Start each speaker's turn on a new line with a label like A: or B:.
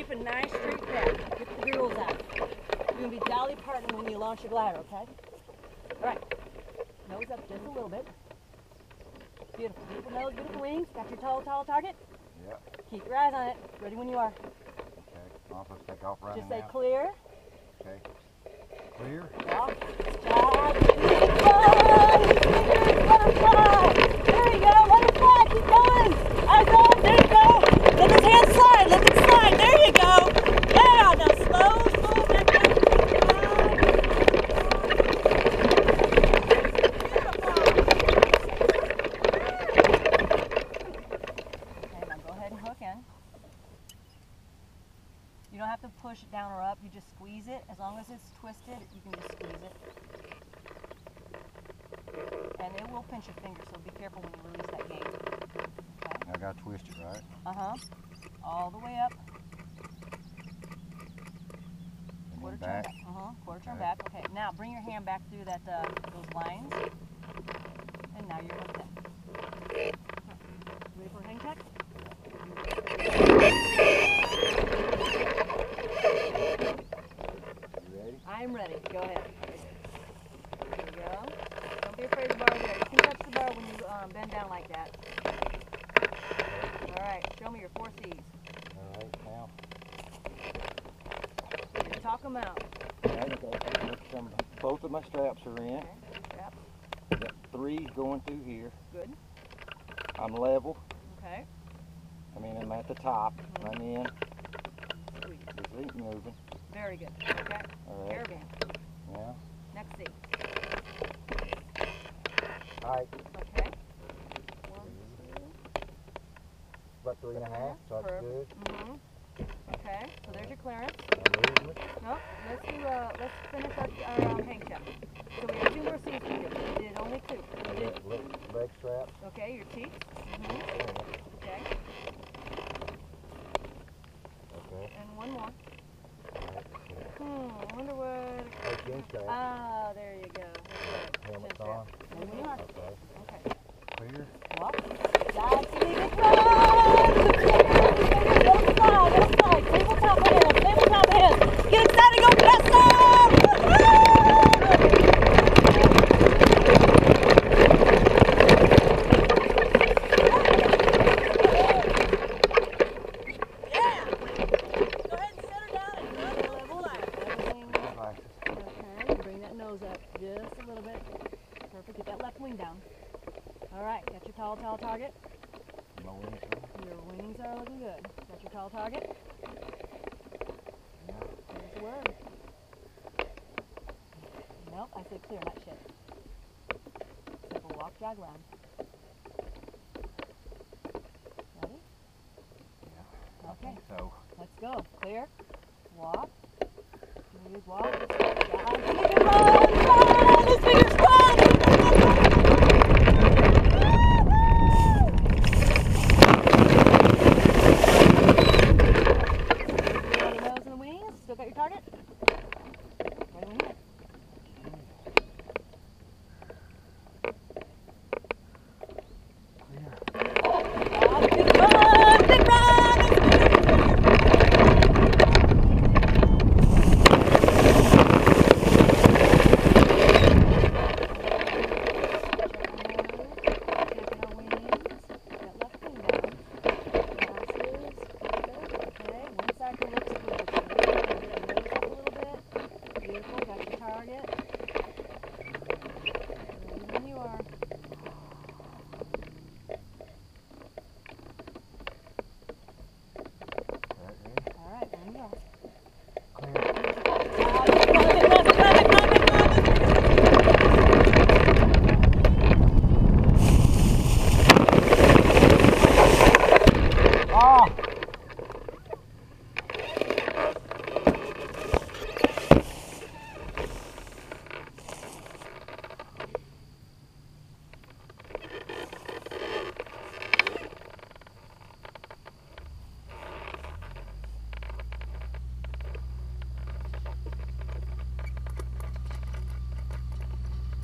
A: keep a nice straight path. Get the girls out. You're going to be Dolly Parton when you launch your glider, okay? All right. Nose up just a little bit. Beautiful. Beautiful nose, beautiful wings. Got your tall target?
B: Yep.
A: Keep your eyes on it. Ready when you are.
B: Okay. I'm supposed to take off running
A: Just say
B: now.
A: clear.
B: Okay. Clear.
A: Walk. Jab. Butterfly. There you go. Let it fly. Keep going. Eyes on. There you go. Let his hand slide. Let it slide. There you go. Yeah. Now slow back down. You don't have to push it down or up, you just squeeze it. As long as it's twisted, you can just squeeze it. And it will pinch your finger, so be careful when you release that gate. Okay?
B: I gotta twist it, right?
A: Uh-huh. All the way up.
B: And
A: Quarter
B: then
A: turn
B: back.
A: back. Uh-huh. Quarter turn
B: Okay.
A: back. Okay, now bring your hand back through that those lines. And now you're hooked in. Ready for a hang check? I'm ready. Go ahead. There you go. Don't be afraid of the bar there. You can touch the bar when you bend down like that. All right. Show me your 4 C's.
B: All right, now.
A: Talk them out.
B: Okay. Both of my straps are in.
A: Okay. Straps.
B: Got 3 going through here.
A: Good.
B: I'm level.
A: Okay.
B: I mean, I'm at the top.
A: Mm-hmm.
B: I'm in.
A: Sweet.
B: Just keep moving.
A: Very good. Okay.
B: All right.
A: Carabiner.
B: Now.
A: Next C.
B: Height.
A: Okay. 1, 2.
B: About 3.5. So that's good.
A: Mm-hmm. Okay. So there's your clearance.
B: I'm moving.
A: No, let's finish our hang check. So we have 2 more C's to do. We did only 2. We did,
B: Leg straps.
A: okay, your teeth. Okay.
B: Okay.
A: And 1 more. I wonder what.
B: Chin strap.
A: Ah, there you go.
B: Helmet's
A: Chin strap.
B: on.
A: And when you are.
B: Okay.
A: Okay.
B: Clear.
A: Walk. Dive, leave it, run! Go slide. Tabletop hands. Get excited, go blast off! Yeah! Go ahead and set her down and run the level life. Okay, bring that nose up just a little bit. Perfect. Get that left wing down. All right, got your tall target.
B: My wings on.
A: Your wings are looking good. Got your tall target. There's the word. Nope, I said clear, not shit. Simple walk, jog, run. Ready?
B: Yeah.
A: Okay.
B: So.
A: Let's go. Clear. Walk. Smooth walk. Jog, run.